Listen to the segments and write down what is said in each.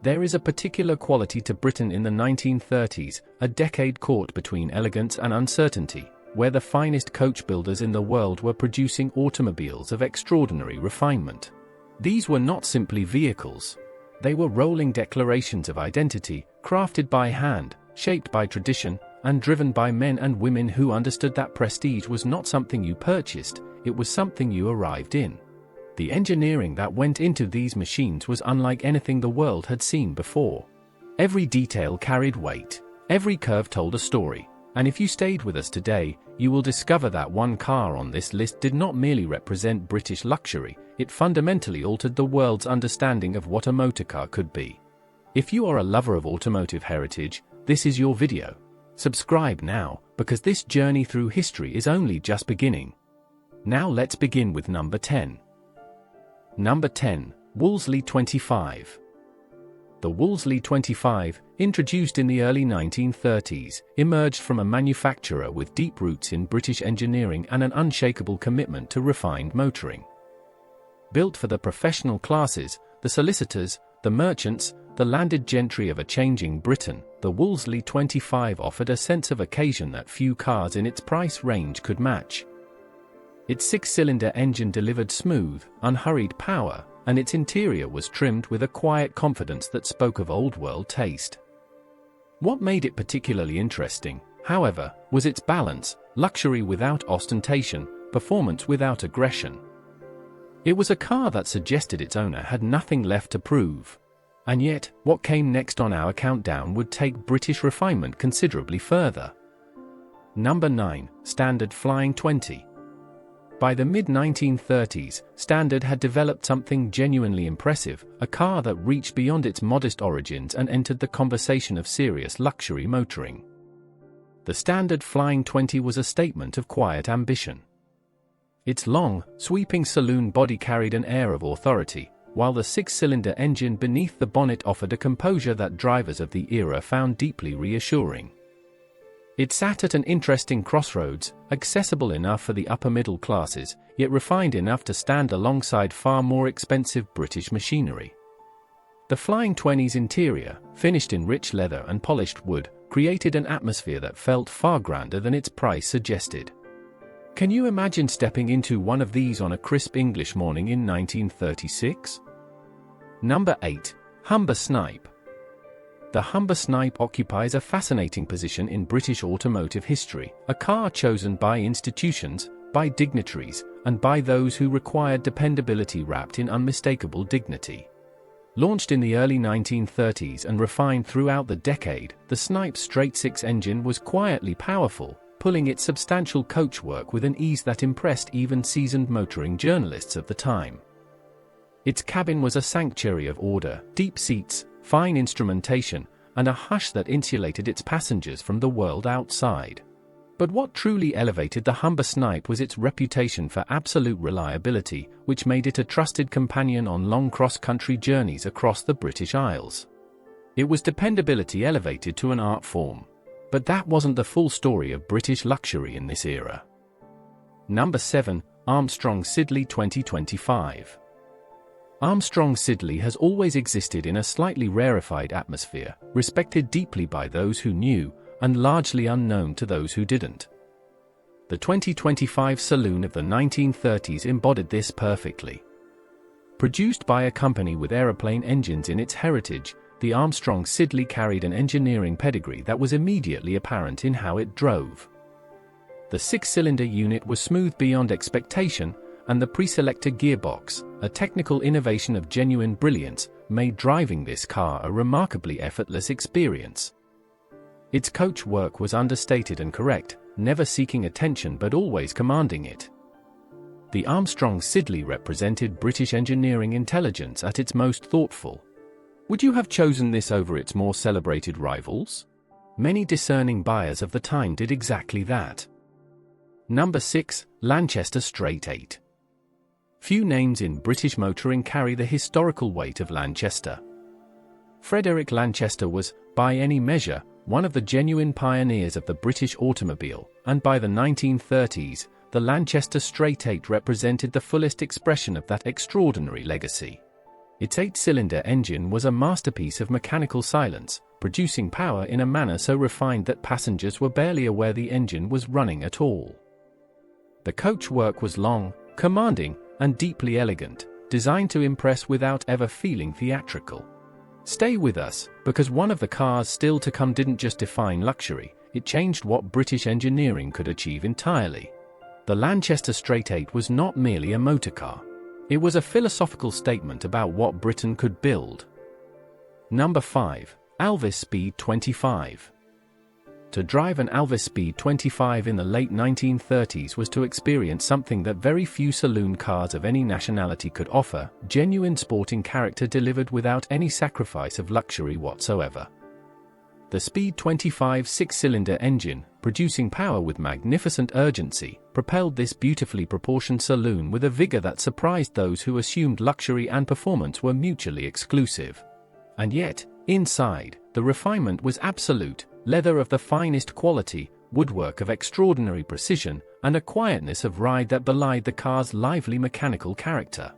There is a particular quality to Britain in the 1930s, a decade caught between elegance and uncertainty, where the finest coach builders in the world were producing automobiles of extraordinary refinement. These were not simply vehicles. They were rolling declarations of identity, crafted by hand, shaped by tradition, and driven by men and women who understood that prestige was not something you purchased, it was something you arrived in. The engineering that went into these machines was unlike anything the world had seen before. Every detail carried weight. Every curve told a story. And if you stayed with us today, you will discover that one car on this list did not merely represent British luxury, it fundamentally altered the world's understanding of what a motorcar could be. If you are a lover of automotive heritage, this is your video. Subscribe now, because this journey through history is only just beginning. Now let's begin with number 10. Number 10. Wolseley 25. The Wolseley 25, introduced in the early 1930s, emerged from a manufacturer with deep roots in British engineering and an unshakable commitment to refined motoring. Built for the professional classes, the solicitors, the merchants, the landed gentry of a changing Britain, the Wolseley 25 offered a sense of occasion that few cars in its price range could match. Its six-cylinder engine delivered smooth, unhurried power, and its interior was trimmed with a quiet confidence that spoke of old-world taste. What made it particularly interesting, however, was its balance: luxury without ostentation, performance without aggression. It was a car that suggested its owner had nothing left to prove. And yet, what came next on our countdown would take British refinement considerably further. Number 9. Standard Flying 20. By the mid-1930s, Standard had developed something genuinely impressive, a car that reached beyond its modest origins and entered the conversation of serious luxury motoring. The Standard Flying 20 was a statement of quiet ambition. Its long, sweeping saloon body carried an air of authority, while the six-cylinder engine beneath the bonnet offered a composure that drivers of the era found deeply reassuring. It sat at an interesting crossroads, accessible enough for the upper-middle classes, yet refined enough to stand alongside far more expensive British machinery. The Flying 20's interior, finished in rich leather and polished wood, created an atmosphere that felt far grander than its price suggested. Can you imagine stepping into one of these on a crisp English morning in 1936? Number 8. Humber Snipe. The Humber Snipe occupies a fascinating position in British automotive history, a car chosen by institutions, by dignitaries, and by those who required dependability wrapped in unmistakable dignity. Launched in the early 1930s and refined throughout the decade, the Snipe's straight six engine was quietly powerful, pulling its substantial coachwork with an ease that impressed even seasoned motoring journalists of the time. Its cabin was a sanctuary of order, deep seats, fine instrumentation, and a hush that insulated its passengers from the world outside. But what truly elevated the Humber Snipe was its reputation for absolute reliability, which made it a trusted companion on long cross-country journeys across the British Isles. It was dependability elevated to an art form. But that wasn't the full story of British luxury in this era. Number 7. Armstrong Siddeley 2025. Armstrong Siddeley has always existed in a slightly rarefied atmosphere, respected deeply by those who knew, and largely unknown to those who didn't. The 2025 saloon of the 1930s embodied this perfectly. Produced by a company with aeroplane engines in its heritage, the Armstrong Siddeley carried an engineering pedigree that was immediately apparent in how it drove. The six-cylinder unit was smooth beyond expectation, and the pre-selector gearbox, a technical innovation of genuine brilliance, made driving this car a remarkably effortless experience. Its coach work was understated and correct, never seeking attention but always commanding it. The Armstrong Siddeley represented British engineering intelligence at its most thoughtful. Would you have chosen this over its more celebrated rivals? Many discerning buyers of the time did exactly that. Number 6. Lanchester Straight 8. Few names in British motoring carry the historical weight of Lanchester. Frederick Lanchester was, by any measure, one of the genuine pioneers of the British automobile, and by the 1930s, the Lanchester Straight 8 represented the fullest expression of that extraordinary legacy. Its 8-cylinder engine was a masterpiece of mechanical silence, producing power in a manner so refined that passengers were barely aware the engine was running at all. The coachwork was long, commanding, and deeply elegant, designed to impress without ever feeling theatrical. Stay with us, because one of the cars still to come didn't just define luxury, it changed what British engineering could achieve entirely. The Lanchester Straight 8 was not merely a motorcar. It was a philosophical statement about what Britain could build. Number 5. Alvis Speed 25. To drive an Alvis Speed 25 in the late 1930s was to experience something that very few saloon cars of any nationality could offer: genuine sporting character delivered without any sacrifice of luxury whatsoever. The Speed 25 6-cylinder engine, producing power with magnificent urgency, propelled this beautifully proportioned saloon with a vigor that surprised those who assumed luxury and performance were mutually exclusive. And yet, inside, the refinement was absolute: leather of the finest quality, woodwork of extraordinary precision, and a quietness of ride that belied the car's lively mechanical character.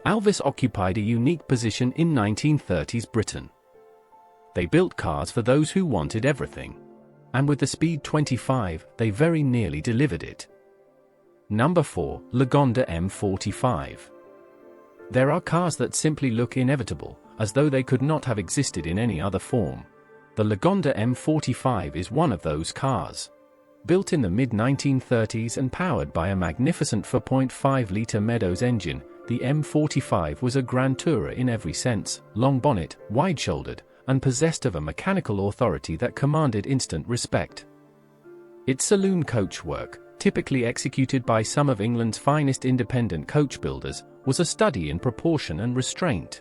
Alvis occupied a unique position in 1930s Britain. They built cars for those who wanted everything. And with the Speed 25, they very nearly delivered it. Number 4. Lagonda M45. There are cars that simply look inevitable, as though they could not have existed in any other form. The Lagonda M45 is one of those cars. Built in the mid-1930s and powered by a magnificent 4.5-litre Meadows engine, the M45 was a grand tourer in every sense: long bonnet, wide-shouldered, and possessed of a mechanical authority that commanded instant respect. Its saloon coachwork, typically executed by some of England's finest independent coach builders, was a study in proportion and restraint.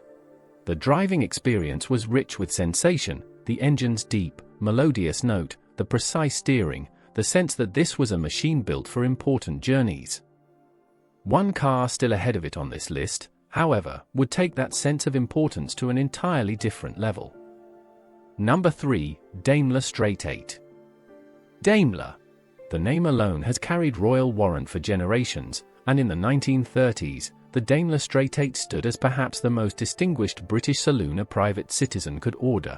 The driving experience was rich with sensation: the engine's deep, melodious note, the precise steering, the sense that this was a machine built for important journeys. One car still ahead of it on this list, however, would take that sense of importance to an entirely different level. Number 3. Daimler Straight 8. Daimler. The name alone has carried royal warrant for generations, and in the 1930s, the Daimler Straight 8 stood as perhaps the most distinguished British saloon a private citizen could order.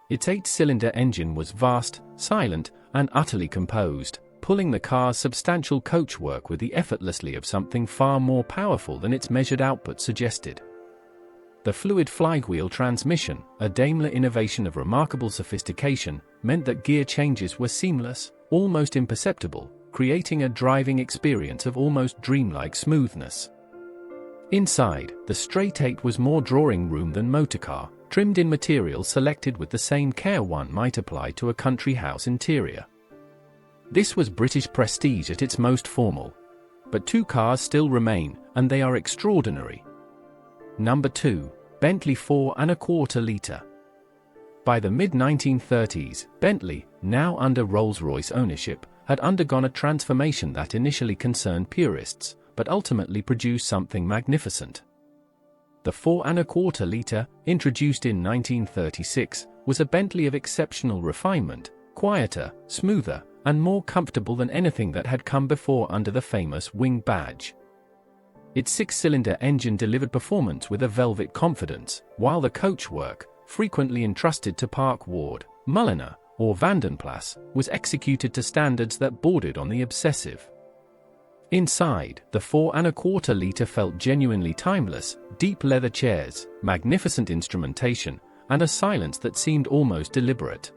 Its 8-cylinder engine was vast, silent, and utterly composed, pulling the car's substantial coachwork with the effortlessly of something far more powerful than its measured output suggested. The fluid flywheel transmission, a Daimler innovation of remarkable sophistication, meant that gear changes were seamless, almost imperceptible, creating a driving experience of almost dreamlike smoothness. Inside, the Straight 8 was more drawing room than motorcar, trimmed in materials selected with the same care one might apply to a country house interior. This was British prestige at its most formal. But two cars still remain, and they are extraordinary. Number 2. Bentley 4¼ litre. By the mid-1930s, Bentley, now under Rolls-Royce ownership, had undergone a transformation that initially concerned purists, but ultimately produced something magnificent. The 4¼ litre, introduced in 1936, was a Bentley of exceptional refinement, quieter, smoother, and more comfortable than anything that had come before under the famous wing badge. Its 6-cylinder engine delivered performance with a velvet confidence, while the coachwork, frequently entrusted to Park Ward, Mulliner, or Vandenplas, was executed to standards that bordered on the obsessive. Inside, the 4¼ litre felt genuinely timeless: deep leather chairs, magnificent instrumentation, and a silence that seemed almost deliberate.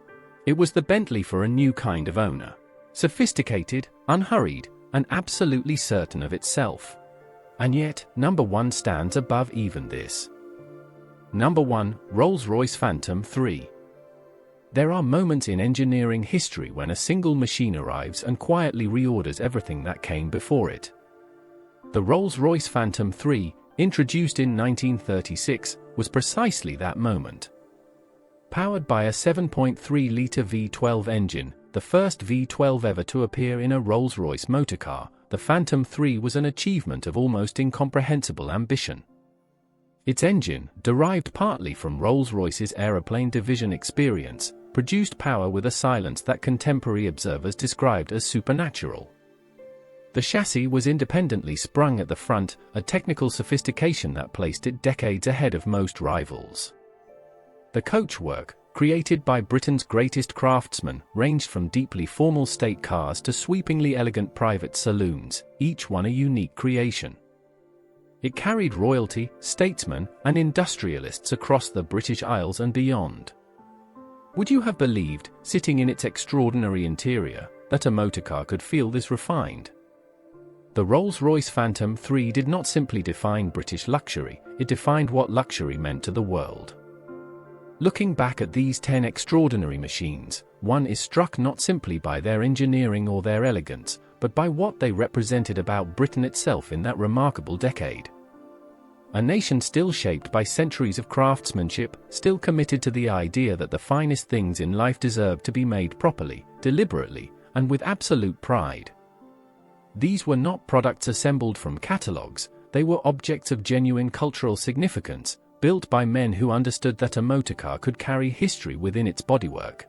It was the Bentley for a new kind of owner: sophisticated, unhurried, and absolutely certain of itself. And yet, number 1 stands above even this. Number 1. Rolls-Royce Phantom III. There are moments in engineering history when a single machine arrives and quietly reorders everything that came before it. The Rolls-Royce Phantom III, introduced in 1936, was precisely that moment. Powered by a 7.3-litre V12 engine, the first V12 ever to appear in a Rolls-Royce motorcar, the Phantom III was an achievement of almost incomprehensible ambition. Its engine, derived partly from Rolls-Royce's aeroplane division experience, produced power with a silence that contemporary observers described as supernatural. The chassis was independently sprung at the front, a technical sophistication that placed it decades ahead of most rivals. The coachwork, created by Britain's greatest craftsmen, ranged from deeply formal state cars to sweepingly elegant private saloons, each one a unique creation. It carried royalty, statesmen, and industrialists across the British Isles and beyond. Would you have believed, sitting in its extraordinary interior, that a motorcar could feel this refined? The Rolls-Royce Phantom III did not simply define British luxury, it defined what luxury meant to the world. Looking back at these 10 extraordinary machines, one is struck not simply by their engineering or their elegance, but by what they represented about Britain itself in that remarkable decade. A nation still shaped by centuries of craftsmanship, still committed to the idea that the finest things in life deserved to be made properly, deliberately, and with absolute pride. These were not products assembled from catalogues, they were objects of genuine cultural significance, built by men who understood that a motorcar could carry history within its bodywork.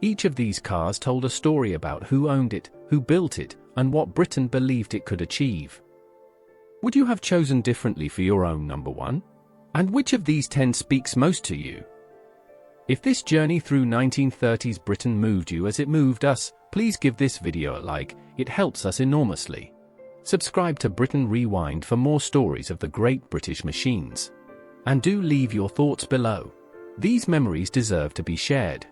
Each of these cars told a story about who owned it, who built it, and what Britain believed it could achieve. Would you have chosen differently for your own number one? And which of these 10 speaks most to you? If this journey through 1930s Britain moved you as it moved us, please give this video a like, it helps us enormously. Subscribe to Britain Rewind for more stories of the great British machines. And do leave your thoughts below. These memories deserve to be shared.